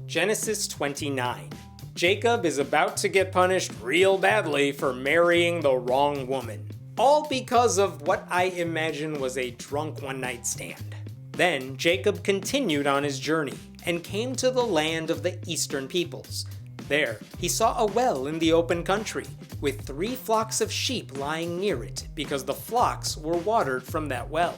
Genesis 29. Jacob is about to get punished real badly for marrying the wrong woman. All because of what I imagine was a drunk one-night stand. Then Jacob continued on his journey and came to the land of the eastern peoples. There, he saw a well in the open country, with 3 flocks of sheep lying near it because the flocks were watered from that well.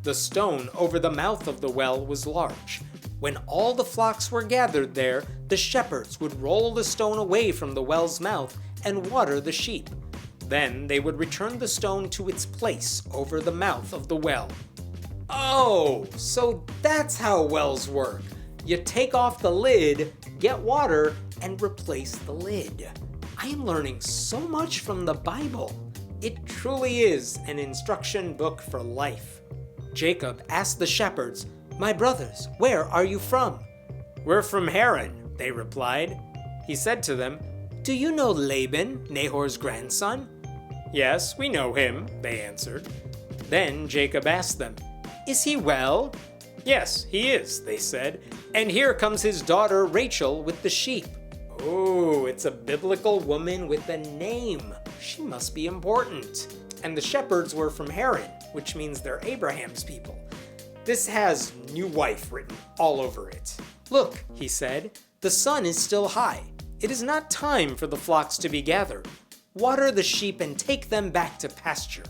The stone over the mouth of the well was large. When all the flocks were gathered there, the shepherds would roll the stone away from the well's mouth and water the sheep. Then they would return the stone to its place over the mouth of the well. Oh, so that's how wells work. You take off the lid, get water, and replace the lid. I am learning so much from the Bible. It truly is an instruction book for life. Jacob asked the shepherds, "My brothers, where are you from?" "We're from Haran," they replied. He said to them, "Do you know Laban, Nahor's grandson?" "Yes, we know him," they answered. Then Jacob asked them, "Is he well?" "Yes, he is," they said, "and here comes his daughter Rachel with the sheep." Oh, it's a biblical woman with a name. She must be important. And the shepherds were from Haran, which means they're Abraham's people. This has "new wife" written all over it. "Look," he said, "the sun is still high. It is not time for the flocks to be gathered. Water the sheep and take them back to pasture."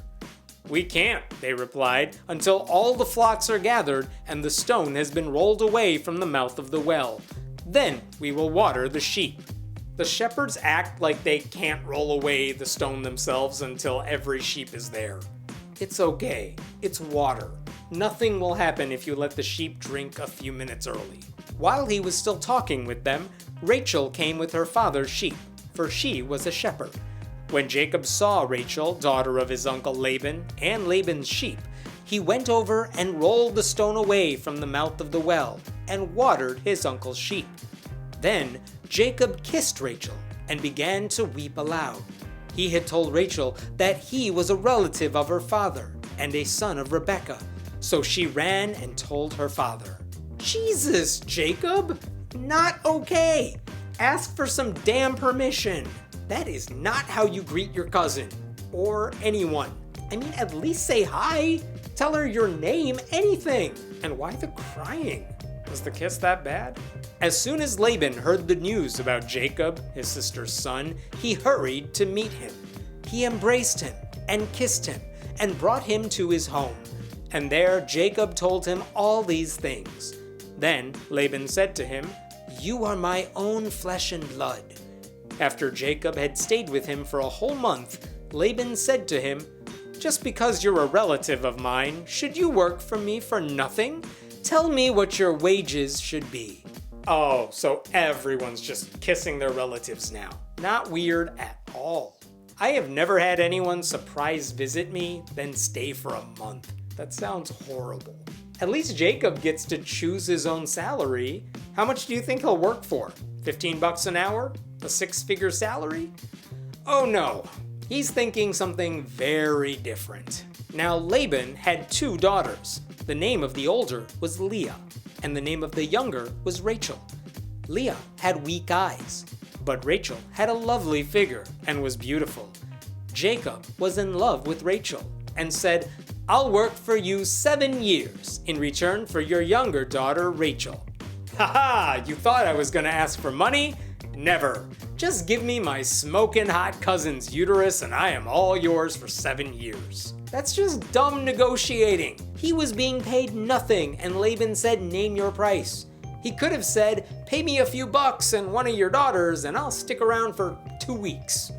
"We can't," they replied, "until all the flocks are gathered and the stone has been rolled away from the mouth of the well. Then we will water the sheep." The shepherds act like they can't roll away the stone themselves until every sheep is there. It's okay. It's water. Nothing will happen if you let the sheep drink a few minutes early. While he was still talking with them, Rachel came with her father's sheep, for she was a shepherd. When Jacob saw Rachel, daughter of his uncle Laban, and Laban's sheep, he went over and rolled the stone away from the mouth of the well and watered his uncle's sheep. Then Jacob kissed Rachel and began to weep aloud. He had told Rachel that he was a relative of her father and a son of Rebekah, so she ran and told her father. "Jesus, Jacob! Not okay! Ask for some damn permission! That is not how you greet your cousin, or anyone. I mean, at least say hi! Tell her your name, anything! And why the crying? Was the kiss that bad?" As soon as Laban heard the news about Jacob, his sister's son, he hurried to meet him. He embraced him and kissed him and brought him to his home. And there Jacob told him all these things. Then Laban said to him, "You are my own flesh and blood." After Jacob had stayed with him for a whole month, Laban said to him, "Just because you're a relative of mine, should you work for me for nothing? Tell me what your wages should be." Oh, so everyone's just kissing their relatives now. Not weird at all. I have never had anyone surprise visit me, then stay for a month. That sounds horrible. At least Jacob gets to choose his own salary. How much do you think he'll work for? $15 an hour? A 6-figure salary? Oh no, he's thinking something very different. Now Laban had 2 daughters. The name of the older was Leah, and the name of the younger was Rachel. Leah had weak eyes, but Rachel had a lovely figure and was beautiful. Jacob was in love with Rachel and said, "I'll work for you 7 years in return for your younger daughter, Rachel." "Haha, you thought I was gonna ask for money? Never. Just give me my smoking hot cousin's uterus and I am all yours for 7 years. That's just dumb negotiating. He was being paid nothing and Laban said, "Name your price." He could have said, "Pay me a few bucks and one of your daughters and I'll stick around for 2 weeks.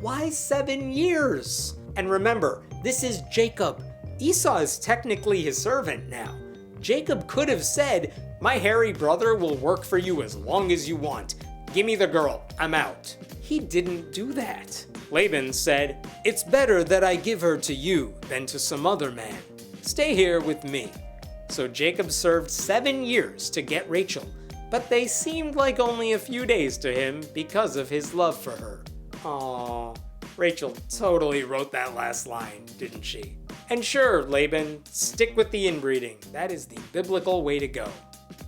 Why 7 years? And remember, this is Jacob. Esau is technically his servant now. Jacob could have said, "My hairy brother will work for you as long as you want. Give me the girl, I'm out." He didn't do that. Laban said, "It's better that I give her to you than to some other man. Stay here with me." So Jacob served 7 years to get Rachel, but they seemed like only a few days to him because of his love for her. Aww, Rachel totally wrote that last line, didn't she? And sure, Laban, stick with the inbreeding. That is the biblical way to go.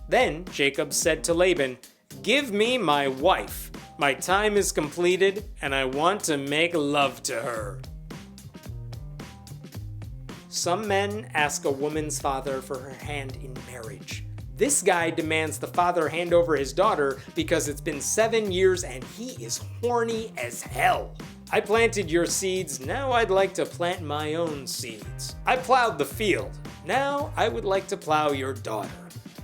Then Jacob said to Laban, Give me my wife. My time is completed, and I want to make love to her. Some men ask a woman's father for her hand in marriage. This guy demands the father hand over his daughter because it's been 7 years and he is horny as hell. I planted your seeds, now I'd like to plant my own seeds. I plowed the field, now I would like to plow your daughter.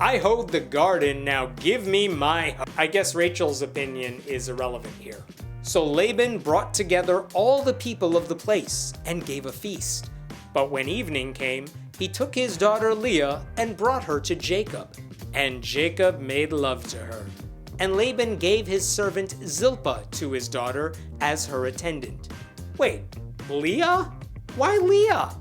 I hoed the garden, now give me my... I guess Rachel's opinion is irrelevant here. So Laban brought together all the people of the place and gave a feast. But when evening came, he took his daughter Leah and brought her to Jacob. And Jacob made love to her. And Laban gave his servant Zilpah to his daughter as her attendant. Wait, Leah? Why Leah?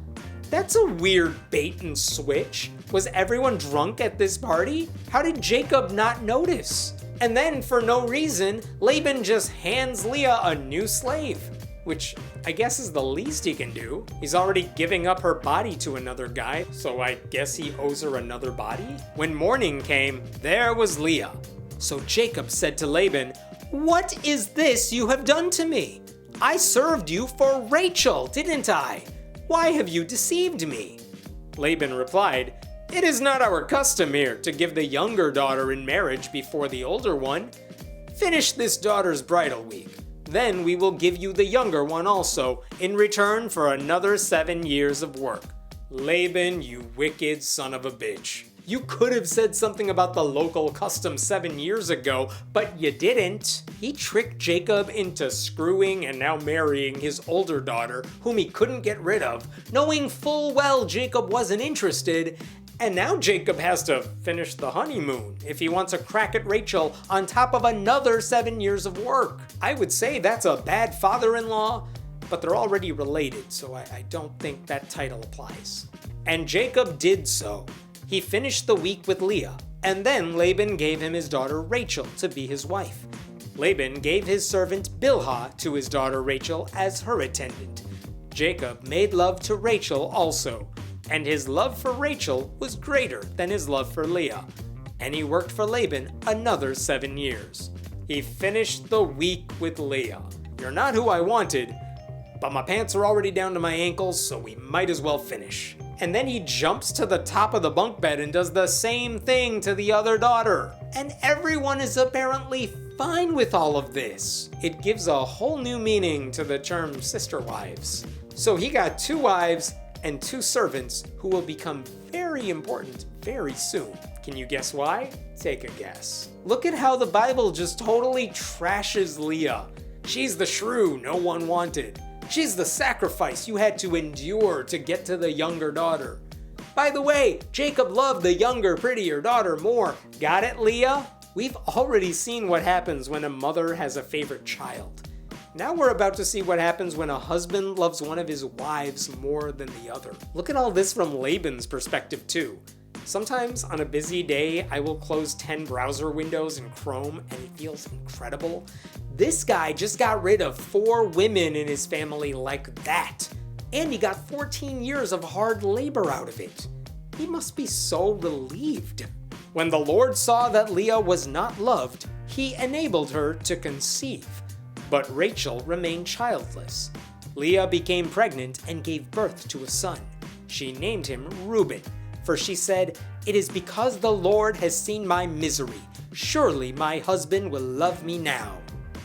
That's a weird bait and switch. Was everyone drunk at this party? How did Jacob not notice? And then, for no reason, Laban just hands Leah a new slave. Which I guess is the least he can do. He's already giving up her body to another guy, so I guess he owes her another body? When morning came, there was Leah. So Jacob said to Laban, "What is this you have done to me? I served you for Rachel, didn't I? Why have you deceived me?" Laban replied, "It is not our custom here to give the younger daughter in marriage before the older one. Finish this daughter's bridal week. Then we will give you the younger one also, in return for another 7 years of work." Laban, you wicked son of a bitch. You could have said something about the local custom 7 years ago, but you didn't. He tricked Jacob into screwing and now marrying his older daughter, whom he couldn't get rid of, knowing full well Jacob wasn't interested. And now Jacob has to finish the honeymoon if he wants a crack at Rachel on top of another 7 years of work. I would say that's a bad father-in-law, but they're already related, so I don't think that title applies. And Jacob did so. He finished the week with Leah, and then Laban gave him his daughter Rachel to be his wife. Laban gave his servant Bilhah to his daughter Rachel as her attendant. Jacob made love to Rachel also, and his love for Rachel was greater than his love for Leah, and he worked for Laban another 7 years. He finished the week with Leah. You're not who I wanted, but my pants are already down to my ankles, so we might as well finish. And then he jumps to the top of the bunk bed and does the same thing to the other daughter. And everyone is apparently fine with all of this. It gives a whole new meaning to the term sister wives. So he got 2 wives and 2 servants who will become very important very soon. Can you guess why? Take a guess. Look at how the Bible just totally trashes Leah. She's the shrew no one wanted. She's the sacrifice you had to endure to get to the younger daughter. By the way, Jacob loved the younger, prettier daughter more. Got it, Leah? We've already seen what happens when a mother has a favorite child. Now we're about to see what happens when a husband loves one of his wives more than the other. Look at all this from Laban's perspective too. Sometimes on a busy day, I will close 10 browser windows in Chrome and it feels incredible. This guy just got rid of 4 women in his family like that. And he got 14 years of hard labor out of it. He must be so relieved. When the Lord saw that Leah was not loved, he enabled her to conceive. But Rachel remained childless. Leah became pregnant and gave birth to a son. She named him Reuben, for she said, "It is because the Lord has seen my misery. Surely my husband will love me now."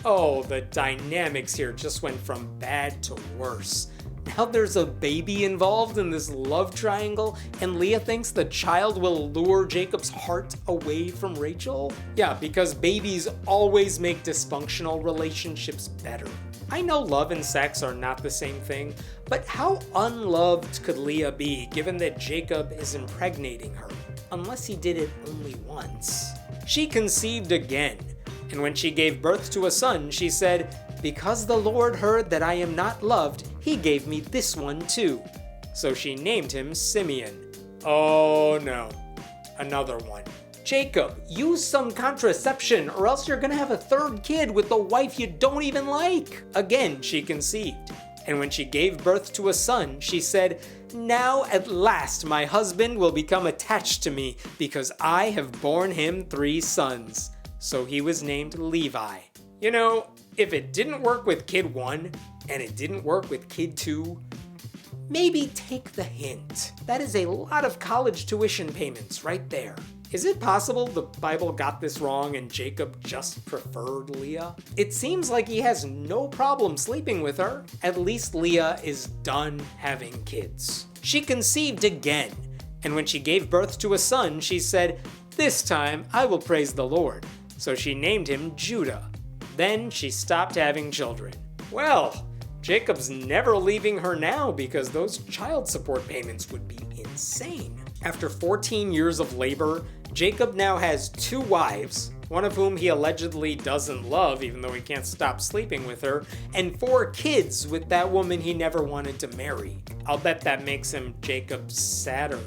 Oh, the dynamics here just went from bad to worse. Now there's a baby involved in this love triangle, and Leah thinks the child will lure Jacob's heart away from Rachel? Yeah, because babies always make dysfunctional relationships better. I know love and sex are not the same thing, but how unloved could Leah be given that Jacob is impregnating her? Unless he did it only once. She conceived again, and when she gave birth to a son, she said, "Because the Lord heard that I am not loved, he gave me this one too." So she named him Simeon. Oh no, another one. Jacob, use some contraception or else you're gonna have a 3rd kid with a wife you don't even like. Again, she conceived. And when she gave birth to a son, she said, "Now at last my husband will become attached to me because I have borne him 3 sons." so he was named Levi. You know, if it didn't work with kid 1 and it didn't work with kid 2, maybe take the hint. That is a lot of college tuition payments right there. Is it possible the Bible got this wrong and Jacob just preferred Leah? It seems like he has no problem sleeping with her. At least Leah is done having kids. She conceived again, and when she gave birth to a son, she said, "This time I will praise the Lord." So she named him Judah. Then she stopped having children. Well, Jacob's never leaving her now because those child support payments would be insane. After 14 years of labor, Jacob now has 2 wives, one of whom he allegedly doesn't love even though he can't stop sleeping with her, and 4 kids with that woman he never wanted to marry. I'll bet that makes him Jacob sadder.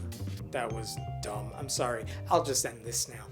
That was dumb. I'm sorry. I'll just end this now.